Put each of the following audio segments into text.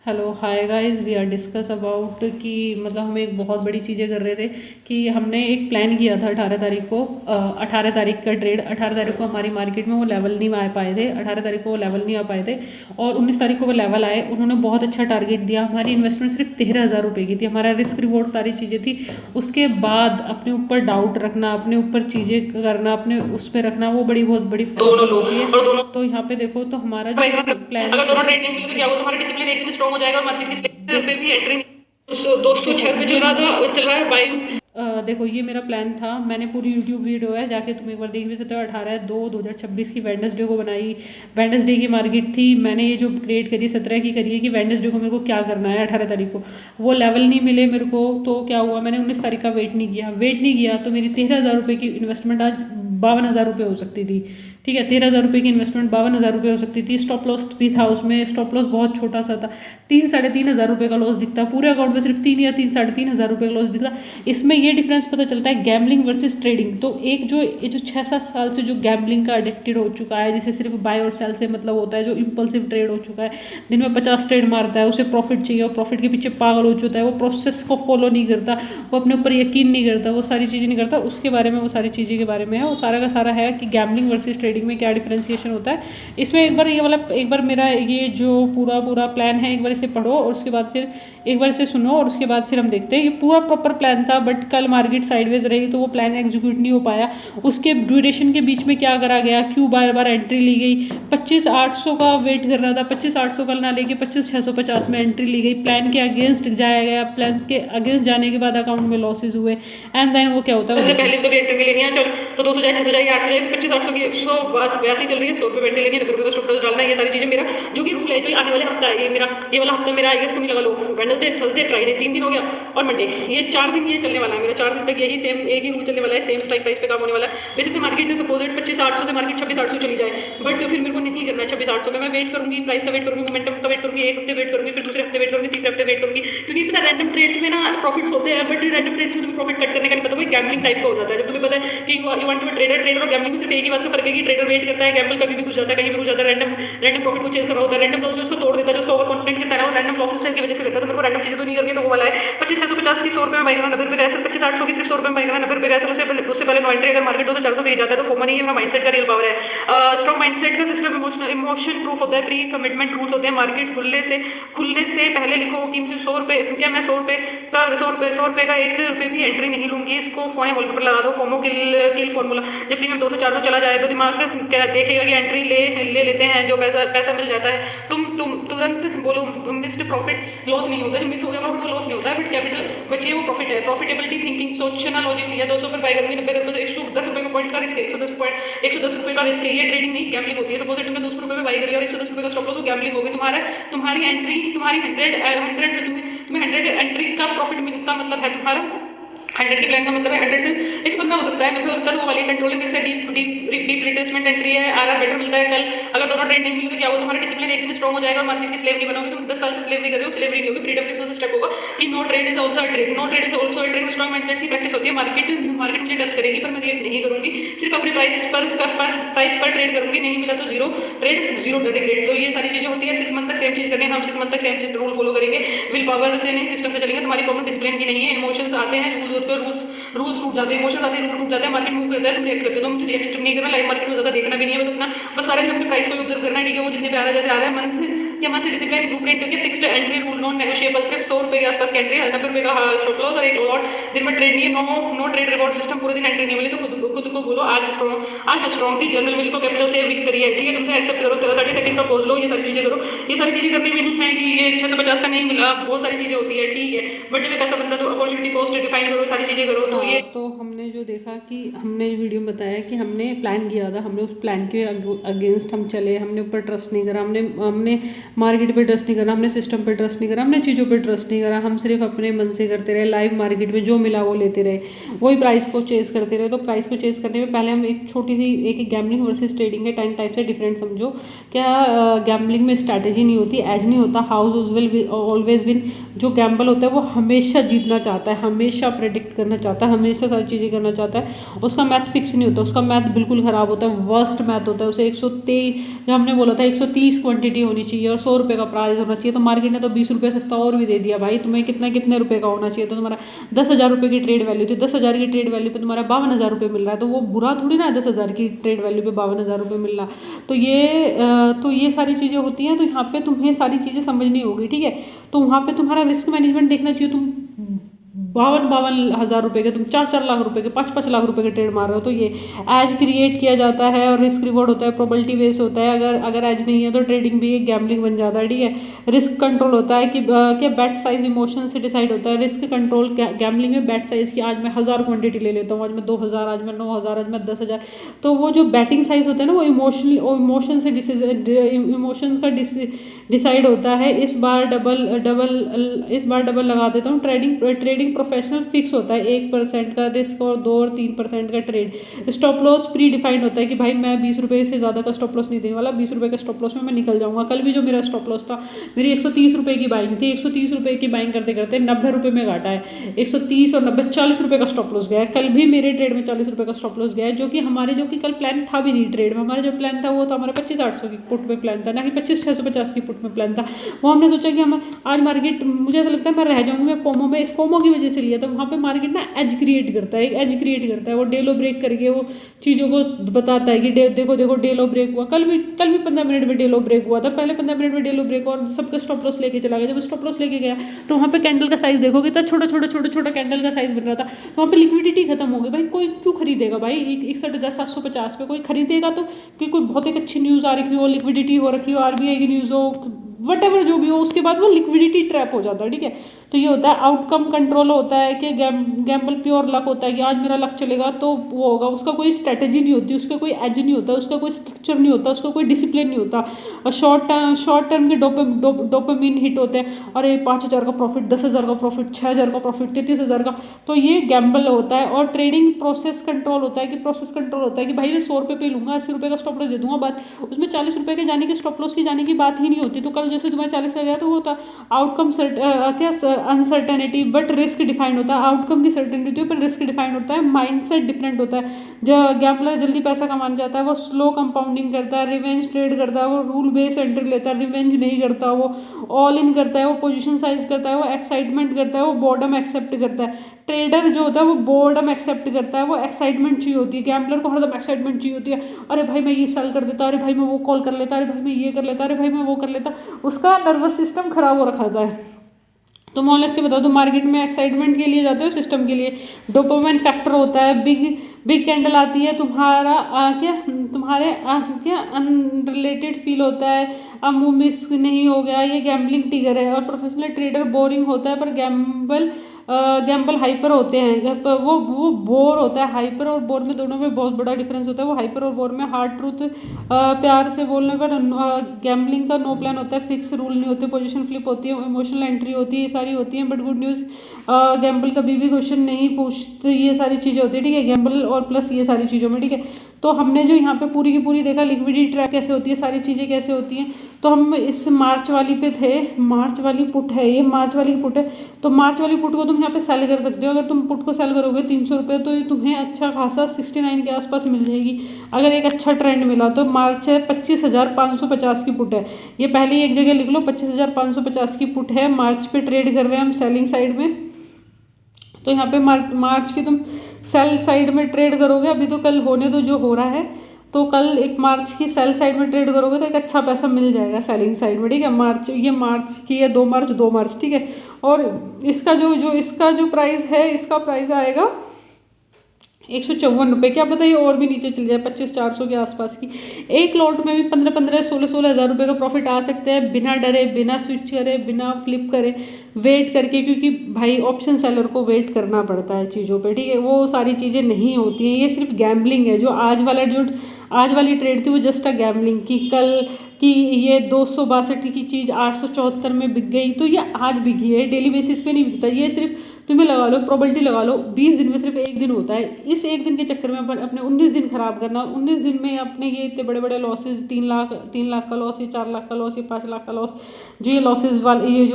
Hello hi guys, we are discuss about कि मतलब हम एक बहुत बड़ी चीज़ें कर रहे थे कि हमने एक प्लान किया था 18 तारीख को। 18 तारीख का ट्रेड, 18 तारीख को हमारी मार्केट में वो लेवल नहीं आ पाए थे। 18 तारीख को वो लेवल नहीं आ पाए थे और 19 तारीख को वो लेवल आए। उन्होंने बहुत अच्छा टारगेट दिया। हमारी इन्वेस्टमेंट सिर्फ 13,000 रुपये की थी। हमारा रिस्क रिवॉर्ड सारी चीज़ें थी। उसके बाद अपने ऊपर डाउट रखना, अपने ऊपर चीज़ें करना, अपने उस पर रखना, वो बहुत बड़ी दोनों प्रॉब्लम लो होती है। और दोनों तो यहाँ पे देखो, तो हमारा जो प्लान अगर दोनों ट्रेड नहीं मिले तो क्या हुआ, तुम्हारा डिसिप्लिन एक दिन स्ट्रॉन्ग हो जाएगा और मार्केट की स्लेव पे भी एंट्री 206 रुपये ये चल रहा है बाइंग। देखो, ये मेरा प्लान था। मैंने पूरी यूट्यूब वीडियो है, जाके तुम एक बार देख भी सकते हो। 18/2/2026 की वेडनेसडे को बनाई। वेडनेसडे की मार्केट थी। मैंने ये जो क्रिएट करी 17 की करी है कि वेडनेसडे को मेरे को क्या करना है। 18 तारीख को वो लेवल नहीं मिले मेरे को, तो क्या हुआ, मैंने 19 तारीख का वेट नहीं किया तो मेरी 13,000 रुपये की इन्वेस्टमेंट आज 52,000 रुपये हो सकती थी। ठीक है, 13,000 रुपये की इन्वेस्टमेंट 52,000 रुपये हो सकती थी। स्टॉप लॉस भी था उसमें। स्टॉप लॉस बहुत छोटा सा था, 3-3.5 हज़ार रुपये का लॉस दिखता। पूरे अकाउंट में सिर्फ 3 या 3 3.5 हज़ार रुपये का लॉस दिखता। इसमें ये डिफरेंस पता चलता है गैम्बलिंग वर्सेस ट्रेडिंग। तो एक जो ये जो 6-7 साल से जो गैम्बलिंग का एडिक्टेड हो चुका है, जिसे सिर्फ बाय और सेल से मतलब होता है, जो इम्पल्सिव ट्रेड हो चुका है, दिन में 50 ट्रेड मारता है, उसे प्रॉफिट चाहिए और प्रॉफिट के पीछे पागल हो चुका है, वो प्रोसेस को फॉलो नहीं करता, वो अपने ऊपर यकीन नहीं करता, वो सारी चीज़ें नहीं करता। उसके बारे में, वो सारी चीज़ें के बारे में है, वो सारा का सारा है कि गैम्बलिंग वर्सेस ट्रेडिंग में क्या डिफरेंशिएशन होता है। इसमें एक बार मेरा ये जो पूरा प्लान है, एक बार इसे पढ़ो और उसके बाद फिर एक बार इसे सुनो और उसके बाद फिर हम देखते हैं। ये पूरा प्रॉपर प्लान था, बट कल मार्केट साइडवेज रही तो वो प्लान एग्जीक्यूट नहीं हो पाया। उसके ड्यूरेशन के बीच में क्या करा गया, क्यों बार बार एंट्री ली गई। 25,800 का वेट कर रहा था, 25,800 का ना लेके 25,650 में एंट्री ली गई। प्लान के अगेंस्ट जाया गया। प्लान के अगेंस्ट जाने के बाद अकाउंट में लॉसेज हुए। एंड देन वो क्या होता है, उससे पहले भी कभी एंट्री मिली नहीं है, चल तो 200 जाए, 600 जाए, 800 जाए, 25,800 की 182 चल रही है, 100 रुपये एंट्री लेनी है, 90 रुपये का स्टॉप लॉस डालना है। ये सारी चीज़ें मेरा जो कि रूल है, जो आने वाले हफ्ता है, ये वाला हफ्ता मेरा आई गेस तुम ही लगा लो, वेडनेसडे, थर्सडे, फ्राइडे, 3 दिन हो गया और मंडे, ये 4 दिन ये चलने वाला है मेरा। 4 दिन तक यही सेम एक ही रूल चलने वाला है, सेम स्ट्राइक प्राइस पे काम होने वाला है। बेसिकली मार्केट में सपोज 25,800 से मार्केट 26,800 चली जाए, बट फिर मेरे को नहीं करना है 26,800 में। मैं वेट करूंगी, प्राइस का वेट करूंगी, मोमेंटम का वेट करूंगी, एक हफ्ते वेट करूंगी, फिर दूसरे हफ्ते वेट करूंगी, तीसरे हफ्ते वेट करूंगी, क्योंकि पता रैंडम ट्रेड्स में ना प्रॉफिट्स होते हैं, बट रैंडम ट्रेड्स में तुम्हें प्रॉफिट कट करने का नहीं पता, वो गैम्बलिंग टाइप का हो जाता है। जब तुम्हें पता है कि यू वांट टू ट्रेडर और गैम्बलिंग में सिर्फ एक ही बात का फर्क है कि ट्रेडर वेट करता है, गैम्बल कभी भी घुस जाता है, कहीं भी घुस जाता है, रैंडम प्रॉफिट को चेज कर रहा होता है, रैंडम लॉस जो उसको तोड़ देता है, जो उसका ओवर कॉन्फिडेंट करता है, वो रैंडम लॉसेस की वजह से करता है। तो मेरे को रैंडम चीजें तो नहीं करनी है, तो वो वाला है 25,650 की 100 रुपये में बाई करना, 90 रुपये का एसल, 25,800 की सिर्फ 100 रुपये में बाई करना, 90 रुपये का एसल। उससे पहले नो एंट्री अगर मार्केट हो तो 400 पे जाता है। तो फोमा नहीं है, मेरा माइंडसेट का रियल पावर है। स्ट्रॉन्ग माइंडसेट का सिस्टम इमोशन प्रूफ होता है, प्री कमिटमेंट रूल्स होते हैं। मार्केट खुलने से पहले लिखो कि मुझे 100 रुपये, क्या मैं 100 रुपये का 1 रुपये भी एंट्री नहीं लूंगी। इसको फोन वॉलपेपर लगा दो, फोमो किल फॉर्मूला। जब प्रीमियम 200-400 चला जाए तो दिमाग क्या देखेगा कि एंट्री ले लेते हैं, जो पैसा मिल जाता है। तुम तुरंत बोलो मिस्ड प्रॉफिट लॉस नहीं होता, जो मिस हो गया प्रॉफिट तो लॉस नहीं होता है, बट कैपिटल बचे वो प्रॉफिट है। प्रॉफिटेबिलिटी थिंकिंग, सोचना लॉजिक लिया। 200 पर बाय करूंगी, 90 पर 110 रुपये का पॉइंट का रिस्क है, 110 रुपये का रिस्क है। ये ट्रेडिंग नहीं, गैम्बलिंग होती है। सपोज तुमने 200 रुपये में बाई कर लिया और 110 रुपये का स्टॉप लॉस, वो गैम्बलिंग होगी। तुम्हारी एंट्री, तुम्हारी 100 तुम्हें 100 एंट्री का प्रॉफिट मिलता, मतलब है तुम्हारा 100 के प्लान का मतलब है 100 से 115 हो सकता है, 90 हो सकता है। तो वो वाली कंट्रोलिंग से डीप रिट्रेसमेंट एंट्री है, आरआर बेटर मिलता है। कल अगर दोनों ट्रेड नहीं मिले तो क्या होगा, तुम्हारा डिसिप्लिन एक दिन स्ट्रॉन्ग हो जाएगा और मार्केट की स्लेव नहीं बनोगे। तुम 10 साल से स्लेव नहीं कर रहे हो, स्लेवरी नहीं होगी। फ्रीडम के फर्स्ट स्टेप होगा कि no trade is also a trade, no trade is also a trade. Strong mindset की प्रैक्टिस होती है। मार्केट मुझे टेस्ट करेगी, पर मैं रिएक्ट नहीं करूंगी, सिर्फ अपने प्राइस पर ट्रेड करूंगी। नहीं मिला तो जीरो ट्रेड, जीरो रिग्रेट। तो ये सारी चीजें होती है। 6 मंथ तक सेम चीज करनी है, हम 6 मंथ तक सेम चीज रूल फॉलो करेंगे। विल पावर से नहीं, सिस्टम से चलेंगे। तुम्हारी प्रॉब्लम डिसिप्लिन की नहीं है, इमोशंस आते हैं, रूल्स टूट जाते हैं, इमोशंस आते हैं, रूल टूट जाते हैं, मार्केट मूव करता है, तुम रिएक्ट करते हो। तुम रिएक्ट नहीं करना, लाइव मार्केट में ज्यादा देखना भी नहीं है, बस सारे दिन अपने प्राइस को ऑब्जर्व करना है। ठीक है, वो जितने पे आ रहा है, जैसे आ रहा है मंथ डिसिप्लिन ब्लूप्रिंट करके fixed entry rule, non negotiable. सिर्फ 100 रुपये के आसपास की एंट्री, 90 रुपये का स्टॉप लॉस और एक लॉट। दिन में ट्रेड नहीं है, नो ट्रेड रिवॉर्ड सिस्टम। पूरे दिन एंट्री नहीं मिली तो खुद को बोलो आज मैं स्ट्रॉन्ग थी। जनरल मिल को कैपिटल से विक्ट्री है। ठीक है, तुमसे एक्सेप्ट करो, 30 सेकंड का पोज लो, ये सारी चीजें करो। ये सारी चीजें करने में नहीं है कि ये 650 का नहीं मिला, बहुत सारी चीजें होती है। ठीक है, बट जब पैसा बनता तो अपॉर्चुनिटी कॉस्ट डिफाइन करो, सारी चीजें करो। तो ये तो हमने जो देखा कि हमने वीडियो में बताया कि हमने प्लान किया था, हमने उस प्लान के अगेंस्ट हम चले। हमने ऊपर ट्रस्ट नहीं करा, हमने मार्केट पे ट्रस्ट नहीं करा, हमने सिस्टम पे ट्रस्ट नहीं करा, हमने चीज़ों पे ट्रस्ट नहीं करा। हम सिर्फ अपने मन से करते रहे, लाइव मार्केट में जो मिला वो लेते रहे, वही प्राइस को चेस करते रहे। तो प्राइस को चेस करने में पहले हम एक छोटी सी एक गैम्बलिंग वर्सेस ट्रेडिंग के 10 टाइप से डिफरेंट समझो। क्या गैम्बलिंग में स्ट्रैटेजी नहीं होती, एज नहीं होता, हाउस विल ऑलवेज विन। जो गैम्बल होता है वो हमेशा जीतना चाहता है, हमेशा प्रेडिक्ट करना चाहता है, हमेशा सारी चीज़ें करना चाहता है। उसका मैथ फिक्स नहीं होता, उसका मैथ बिल्कुल ख़राब होता है, वर्स्ट मैथ होता है। उसे 123, जो हमने बोला था 130 क्वांटिटी होनी चाहिए और 100 रुपये का प्राइस होना चाहिए, तो मार्केट ने तो 20 रुपये सस्ता और भी दे दिया भाई, तुम्हें कितने रुपये का होना चाहिए, तो तुम्हारा 10,000 रुपये की ट्रेड वैल्यू थी, 10,000 की ट्रेड वैल्यू पे तुम्हारा 52,000 रुपये मिल रहा है, तो वो बुरा थोड़ी ना है 10,000 की ट्रेड वैल्यू पे 52,000 रुपये मिल रहा। तो ये सारी चीज़ें होती हैं, तो यहाँ पे तुम्हें सारी चीज़ें समझनी होगी, ठीक है। तो वहाँ पे तुम्हारा रिस्क मैनेजमेंट देखना चाहिए, तुम 52,000 रुपये के, तुम 4 लाख रुपये के, 5 लाख रुपये के ट्रेड मार रहे हो, तो ये एज क्रिएट किया जाता है और रिस्क रिवॉर्ड होता है, प्रोबेबिलिटी बेस होता है। अगर एज नहीं है तो ट्रेडिंग भी एक गैम्बलिंग बन जाता है, ठीक है। रिस्क कंट्रोल होता है कि बैट साइज इमोशन से डिसाइड होता है। रिस्क कंट्रोल गैम्बलिंग में बैट साइज की, आज मैं 1000 क्वांटिटी ले लेता हूँ, आज मैं 2000, आज मैं 9000, आज मैं 10,000, तो वो जो बैटिंग साइज होता है ना वो इमोशन से इमोशंस का डिसाइड होता है। इस बार डबल लगा देता हूँ। ट्रेडिंग प्रोफेशनल फिक्स होता है, 1% का रिस्क और 2 और 3% का trade. Stop loss pre defined होता है कि भाई मैं 20 रुपये से ज़्यादा का स्टॉप लॉस नहीं देने वाला, 20 रुपये के स्टॉप लॉस में मैं निकल जाऊंगा। कल भी जो मेरा स्टॉप लॉस था, मेरी 130 रुपये की बाइंग थी, 130 रुपये की बाइंग करते करते 90 रुपये में घाटा है। 130 और 90 40 रुपये का स्टॉप लॉस गया है। कल भी मेरे ट्रेड में 40 रुपये का स्टॉप लॉस गया है, जो कि कल प्लान था भी नहीं ट्रेड में। हमारा जो प्लान था वो तो हमारा 25,800 की पुट में प्लान था, ना कि 25,650 की पुट में प्लान था। वो हमने सोचा कि हम आज मार्केट, मुझे ऐसा लगता है मैं रह जाऊंगी, मैं फोमो में, इस फोमो की वजह से लिया था। वहाँ पे मार्केट ना एज क्रिएट करता है, एक एज क्रिएट करता है, वो डेलो ब्रेक करके वो चीज़ों को बताता है कि देखो डेलो ब्रेक हुआ। कल भी 15 मिनट में डेलो ब्रेक हुआ था, पहले 15 मिनट में डेलो ब्रेक और सबका स्टॉप लॉस लेके चला गया। जब स्टॉप लॉस लेके गया तो वहाँ पे कैंडल का साइज देखोगे, इतना छोटा कैंडल का साइज बन रहा था, तो वहाँ पे लिक्विडिटी खत्म हो गई। भाई कोई क्यों खरीदेगा भाई 61,750 पे? कोई खरीदेगा तो कि कोई बहुत एक अच्छी न्यूज़ आ रखी हो, लिक्विडिटी हो रखी हो, आरबीआई की न्यूज़ हो, वटेवर जो भी हो, उसके बाद वो लिक्विडिटी ट्रैप हो जाता है, ठीक है। तो ये होता है आउटकम कंट्रोल, होता है कि गैम्बल प्योर लक होता है कि आज मेरा लक चलेगा तो वो होगा। उसका कोई स्ट्रेटेजी नहीं होती, उसका कोई एज नहीं होता, उसका कोई स्ट्रक्चर नहीं होता, उसका कोई डिसिप्लिन नहीं होता। और शॉर्ट टर्म के डोपामिन हिट होते हैं, अरे 5,000 का प्रॉफिट, 10,000 का प्रॉफिट, 6,000 का प्रॉफिट, 33,000 का, तो ये गैम्बल होता है। और ट्रेडिंग प्रोसेस कंट्रोल होता है कि भाई मैं 100 रुपये पे लूँगा, 80 रुपये का स्टॉप लॉस दे दूंगा, बात उसमें 40 रुपये के जाने की, स्टॉप लॉस की जाने की बात ही नहीं होती। तो कल जैसे तुम्हारा 40 का गया तो वो था outcome uncertainty, but risk defined होता है। आउटकम की सर्टेनिटी होती है पर रिस्क डिफाइंड होता है। माइंडसेट डिफरेंट होता है। जो गैम्बलर जल्दी पैसा कमाना चाहता है वो स्लो कंपाउंडिंग करता है, रिवेंज ट्रेड करता है, वो रूल बेस्ड एंट्री लेता है, रिवेंज नहीं करता, वो ऑल इन करता है, वो पोजीशन साइज करता है, वो एक्साइटमेंट करता है, वो बॉर्डम एक्सेप्ट करता है। ट्रेडर जो होता है वो बोर्डम एक्सेप्ट करता है, वो एक्साइटमेंट चाहिए होती है। गैम्बलर को हरदम एक्साइटमेंट चाहिए होती है, अरे भाई मैं ये सेल कर देता, अरे भाई मैं वो कॉल कर लेता, अरे भाई मैं ये कर लेता, अरे भाई मैं वो कर लेता। उसका नर्वस सिस्टम खराब हो रखा था। तो मैं ऑनेस्टली बताओ, तो मार्केट में एक्साइटमेंट के लिए जाते हो, सिस्टम के लिए। डोपामाइन फैक्टर होता है, बिग कैंडल आती है, तुम्हारे अनरिलेटेड फील होता है, अब मूव मिस नहीं हो गया, ये गैम्बलिंग ट्रिगर है। और प्रोफेशनल ट्रेडर बोरिंग होता है पर गैम्बल हाइपर होते हैं, वो बोर होता है। हाइपर और बोर में, दोनों में बहुत बड़ा डिफरेंस होता है। वो हाइपर और बोर में हार्ड ट्रूथ प्यार से बोलने पर, गैम्बलिंग का नो प्लान होता है, फिक्स रूल नहीं होते, पोजीशन फ्लिप होती है, इमोशनल एंट्री होती है, ये सारी होती हैं। बट गुड न्यूज़, गैम्बल कभी भी क्वेश्चन नहीं पूछते, ये सारी चीज़ें होती है, ठीक है, गैम्बल और प्लस ये सारी चीज़ों में, ठीक है। तो हमने जो यहाँ पे पूरी की पूरी देखा लिक्विडिटी ट्रैप कैसे होती है, सारी चीज़ें कैसे होती हैं। तो हम इस मार्च वाली पे थे, मार्च वाली पुट है ये, मार्च वाली पुट है। तो मार्च वाली पुट को तुम यहाँ पे सेल कर सकते हो। अगर तुम पुट को सेल करोगे 300 रुपये, तो ये तुम्हें अच्छा खासा 69 के आसपास मिल जाएगी, अगर एक अच्छा ट्रेंड मिला तो। मार्च है, 25,550 की पुट है ये, पहले ही एक जगह लिख लो, 25,550 की पुट है। मार्च पे ट्रेड कर रहे हैं हम सेलिंग साइड में। तो यहाँ पे मार्च की तुम सेल साइड में ट्रेड करोगे, अभी तो कल होने दो जो हो रहा है, तो कल 1 मार्च की सेल साइड में ट्रेड करोगे तो एक अच्छा पैसा मिल जाएगा सेलिंग साइड में, ठीक है। मार्च की है 2 मार्च, ठीक है। और इसका जो प्राइस है, इसका प्राइस आएगा 154 रुपये। क्या पता ये और भी नीचे चल जाए, 25,400 के आसपास की। एक लॉट में भी 15 16 हज़ार रुपये का प्रॉफिट आ सकते हैं, बिना डरे, बिना स्विच करे, बिना फ्लिप करे, वेट करके, क्योंकि भाई ऑप्शन सेलर को वेट करना पड़ता है चीज़ों पे, ठीक है। वो सारी चीज़ें नहीं होती हैं, ये सिर्फ गैम्बलिंग है। जो आज वाली ट्रेड थी वो जस्ट अ गैम्बलिंग कि ये 262 की चीज़ 874 में बिक गई, तो ये आज बिकी है, डेली बेसिस पे नहीं बिकता। ये सिर्फ तुम्हें लगा लो, प्रोबेबिलिटी लगा लो, 20 दिन में सिर्फ एक दिन होता है। इस एक दिन के चक्कर में अपने 19 दिन खराब करना, 19 दिन में अपने ये इतने बड़े बड़े लॉसेज, 3 लाख का लॉस, ये 4 लाख का लॉस, ये 5 लाख का लॉस, जो ये लॉसेज वाले, ये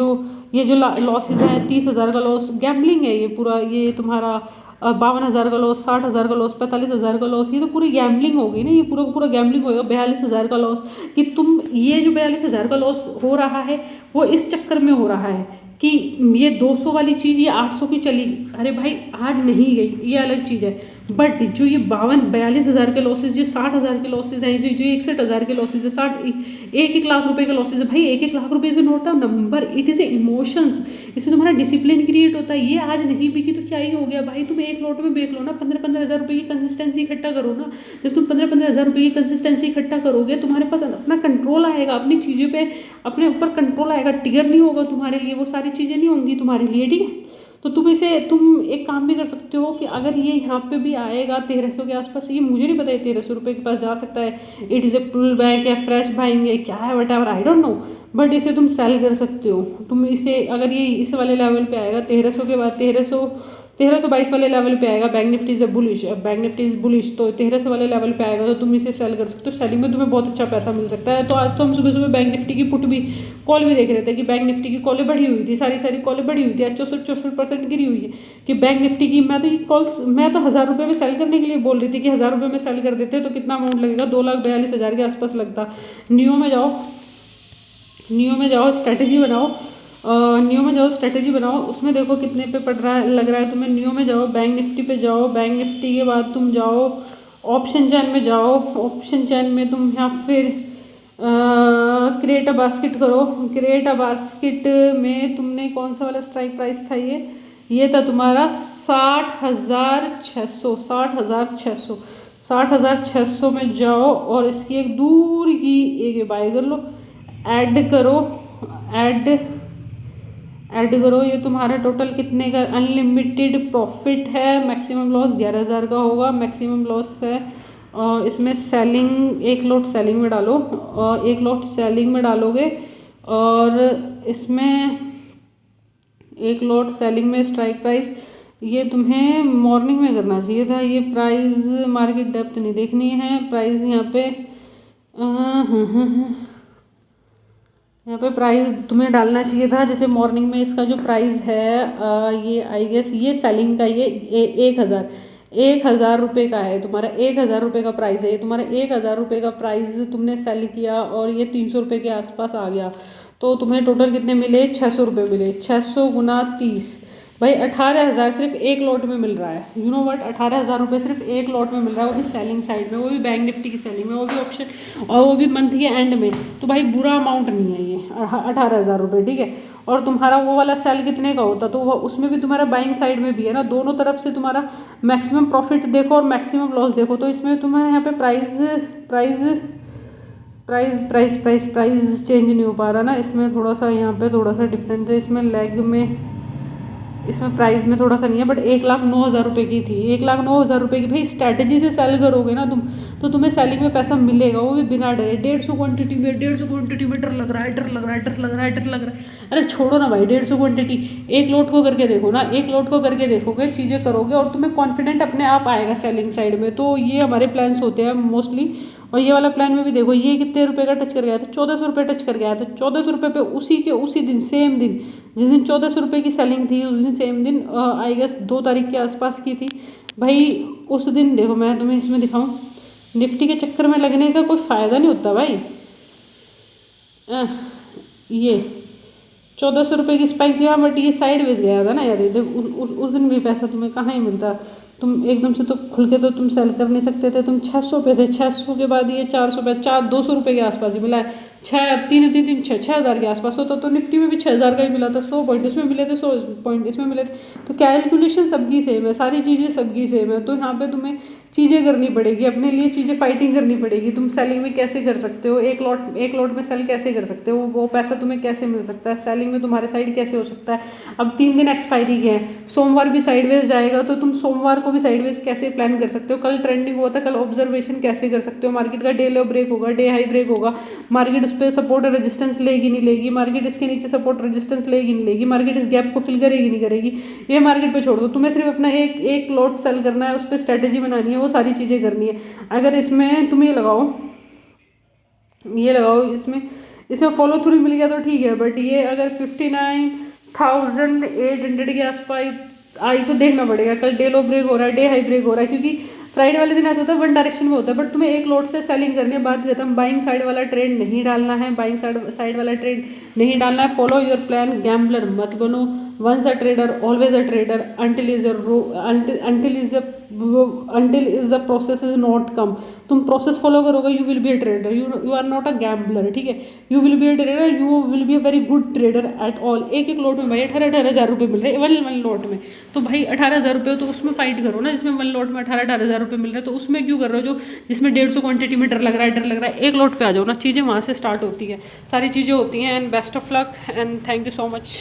जो लॉसेज हैं, 30,000 का लॉस, गैम्बलिंग है ये पूरा। ये तुम्हारा 52,000 का लॉस, 60,000 का लॉस, 45,000 का लॉस, ये तो पूरी गैम्बलिंग होगी ना, ये पूरा पूरा गैम्बलिंग होगा। 42,000 का लॉस कि तुम, ये जो 42,000 का लॉस हो रहा है वो इस चक्कर में हो रहा है कि ये 200 वाली चीज़ ये 800 की चली, अरे भाई आज नहीं गई, ये अलग चीज़ है। बट जो ये 42,000 के लॉसेज, जो 60,000 के लॉसेज हैं, जो 61,000 के लॉसेज है, 1 लाख रुपए के लॉसेज है, भाई 1 लाख रुपए is not a number, it is A emotions. इससे तुम्हारा डिसिप्लिन क्रिएट होता है। ये आज नहीं बिकी तो क्या ही हो गया भाई, तुम एक लॉट में बेच लो ना, 15-15 हज़ार रुपये की कंसिस्टेंसी इकट्ठा करो ना। जब तुम 15-15 हज़ार रुपये की कंसिस्टेंसी इकट्ठा करोगे, तुम्हारे पास अपना कंट्रोल आएगा, अपनी चीज़ों पे अपने ऊपर कंट्रोल आएगा, ट्रिगर नहीं होगा तुम्हारे लिए, वो सारी चीज़ें नहीं होंगी तुम्हारे लिए, ठीक है। तो तुम एक काम भी कर सकते हो कि अगर ये यहाँ पे भी आएगा 1300 के आसपास, ये मुझे नहीं पता है 1300 रुपये के पास जा सकता है, it is a pull back या फ्रेश बाइंग है क्या है, whatever I don't know, but इसे तुम सेल कर सकते हो। तुम इसे अगर ये इस वाले लेवल पे आएगा 1300 के बाद 1322 वाले लेवल पे आएगा, bank Nifty is bullish, bank Nifty is bullish, तो 1300 वाले लेवल पे आएगा तो तुम इसे सेल कर सकते हो। सेलिंग में तुम्हें बहुत अच्छा पैसा मिल सकता है। तो आज तो हम सुबह सुबह बैंक निफ्टी की पुट भी कॉल भी देख रहे थे कि बैंक निफ्टी की कॉलें बढ़ी हुई थी, सारी कॉलें बढ़ी हुई थी, आज 64% गिरी हुई है कि बैंक निफ्टी की। मैं तो 1,000 रुपये में सेल करने के लिए बोल रही थी कि 1,000 रुपये में सेल कर देते तो कितना अमाउंट लगेगा, 2,42,000 के आसपास लगता। नियो में जाओ स्ट्रैटेजी बनाओ, स्ट्रेटेजी बनाओ, उसमें देखो कितने पे पड़ रहा है, लग रहा है तुम्हें। नियो में जाओ, बैंक निफ्टी पे जाओ, बैंक निफ्टी के बाद तुम जाओ ऑप्शन चैन में जाओ, ऑप्शन चैन में तुम यहाँ फिर क्रिएट अ बास्केट करो। क्रिएट अ बास्केट में तुमने कौन सा वाला स्ट्राइक प्राइस था, ये था तुम्हारा 60,600, 60,600 में जाओ और इसकी एक दूर की एक बाय कर लो, ऐड करो। ये तुम्हारा टोटल कितने का अनलिमिटेड प्रॉफिट है, मैक्सिमम लॉस 11,000 का होगा, मैक्सिमम लॉस है। इसमें सेलिंग, एक लॉट सेलिंग में डालो, और एक लॉट सेलिंग में डालोगे और इसमें एक लॉट सेलिंग में स्ट्राइक प्राइस ये तुम्हें मॉर्निंग में करना चाहिए था। ये प्राइस मार्केट डेप्थ नहीं देखनी है, प्राइस यहाँ पे प्राइस तुम्हें डालना चाहिए था। जैसे मॉर्निंग में इसका जो प्राइस है ये आई गेस ये सेलिंग का ये 1,000 रुपये का है तुम्हारा, 1,000 रुपये का प्राइस है ये तुम्हारा। 1,000 रुपये का प्राइस तुमने सेल किया और ये 300 रुपये के आसपास आ गया, तो तुम्हें टोटल कितने मिले, 600 रुपये मिले। 600 गुना 30, भाई 18,000 सिर्फ एक लॉट में मिल रहा है। यू नो वट, 18,000 रुपये सिर्फ एक लॉट में मिल रहा है, वो भी सेलिंग साइड में, वो भी बैंक निफ्टी की सेलिंग में, वो भी ऑप्शन, और वो भी मंथ के एंड में। तो भाई बुरा अमाउंट नहीं है ये 18,000 रुपये, ठीक है। और तुम्हारा वो वाला सेल कितने का होता, तो वो उसमें भी तुम्हारा बाइंग साइड में भी है ना, दोनों तरफ से तुम्हारा मैक्सिमम प्रॉफिट देखो और मैक्सिमम लॉस देखो। तो इसमें तुम्हारे यहाँ पे प्राइस चेंज नहीं हो पा रहा ना, इसमें थोड़ा सा यहाँ पे थोड़ा सा डिफरेंस है। इसमें लेग में, इसमें प्राइस में थोड़ा सा नहीं है, बट 1,09,000 रुपये की थी, 1,09,000 रुपये की। भाई स्ट्रैटेजी से सेल करोगे ना तुम, तो तुम्हें सेलिंग में पैसा मिलेगा, वो भी बिना डरे। 150 क्वांटिटी में, 150 क्वांटिटी में डर लग रहा है। अरे छोड़ो ना भाई, 150 क्वांटिटी, एक लॉट को करके देखो ना, एक लॉट को करके देखोगे, चीज़ें करोगे और तुम्हें कॉन्फिडेंट अपने आप आएगा सेलिंग साइड में। तो ये हमारे प्लान्स होते हैं मोस्टली। और ये वाला प्लान में भी देखो, ये कितने रुपए का टच कर गया था, 1,400 रुपये टच कर गया था। 1,400 रुपये पे उसी दिन सेम दिन, जिस दिन 1,400 रुपये की सेलिंग थी, उस दिन सेम दिन आई गेस 2 तारीख के आसपास की थी भाई। उस दिन देखो, मैं तुम्हें इसमें दिखाऊं, निफ्टी के चक्कर में लगने का कोई फ़ायदा नहीं होता भाई। ये 1,400 रुपये की स्पाइक थी, बट ये साइड वेज गया था ना यार। ये देखो उस दिन भी पैसा तुम्हें कहाँ ही मिलता, तुम एकदम से तो खुल के तो तुम सेल कर नहीं सकते थे। तुम 600 पे थे, 600 के बाद ये 400 पे, 200 रुपये के आसपास ही मिला है। 6,000 के आसपास होता तो निफ्टी में भी 6,000 का ही मिला था। 100 पॉइंट उसमें मिले थे, 100 पॉइंट इसमें मिले थे। तो कैलकुलेशन सबकी सेम है, सारी चीज़ें सबकी सेम है। तो यहाँ पे तुम्हें चीज़ें करनी पड़ेगी, अपने लिए चीज़ें फाइटिंग करनी पड़ेगी। तुम सेलिंग में कैसे कर सकते हो, एक लॉट में सेल कैसे कर सकते हो, वो पैसा तुम्हें कैसे मिल सकता है, सेलिंग में तुम्हारे साइड कैसे हो सकता है। अब 3 दिन एक्सपायरी के हैं, सोमवार भी साइडवेज जाएगा, तो तुम सोमवार को भी साइडवेज कैसे प्लान कर सकते हो। कल ट्रेंडिंग हुआ था, कल ऑब्जर्वेशन कैसे कर सकते हो। मार्केट का डे लो ब्रेक होगा, डे हाई ब्रेक होगा, मार्केट उस पर सपोर्ट रेजिस्टेंस लेगी नहीं लेगी, मार्केट इसके नीचे सपोर्ट रेजिस्टेंस लेगी नहीं लेगी, मार्केट इस गैप को फिल करेगी नहीं करेगी, ये मार्केट पे छोड़ दो। तुम्हें सिर्फ अपना एक लॉट सेल करना है, उस पर स्ट्रेटेजी बनानी है, वो सारी चीज़ें करनी है। अगर इसमें तुम ये लगाओ, इसमें फॉलो थ्रू मिल गया तो ठीक है, बट ये अगर 59,800 के आई तो देखना पड़ेगा। कल डे लो ब्रेक हो रहा है, डे हाई ब्रेक हो रहा है, क्योंकि फ्राइडे वाले दिन ऐसा होता है वन डायरेक्शन में होता है, बट तुम्हें एक लोट से सेलिंग करनी है, बात खत्म। बाइंग साइड वाला ट्रेड नहीं डालना है, बाइंग साइड वाला ट्रेड नहीं डालना है। फॉलो योर प्लान, गैम्बलर मत बनो। Once a trader always a trader, until is the process is not come। तुम प्रोसेस फॉलो करोगे, you will be a trader, you are not a gambler, ठीक है। You will be a trader, you will be a very good trader at all. एक एक लोट में भाई 18,000 रुपये मिल रहे हैं, वन लोट में। तो भाई 18,000 रुपये, तो उसमें फाइट करो ना, जिसमें वन लोट में 18,000 रुपये मिल रहे हैं, तो उसमें क्यों कर रहे हो जो जिसमें 150 क्वांटिटी में डर लग रहा है। एक लोट पे आ जाओ ना, चीज़ें वहाँ से स्टार्ट होती हैं, सारी चीज़ें होती हैं। And best of luck and thank you so much.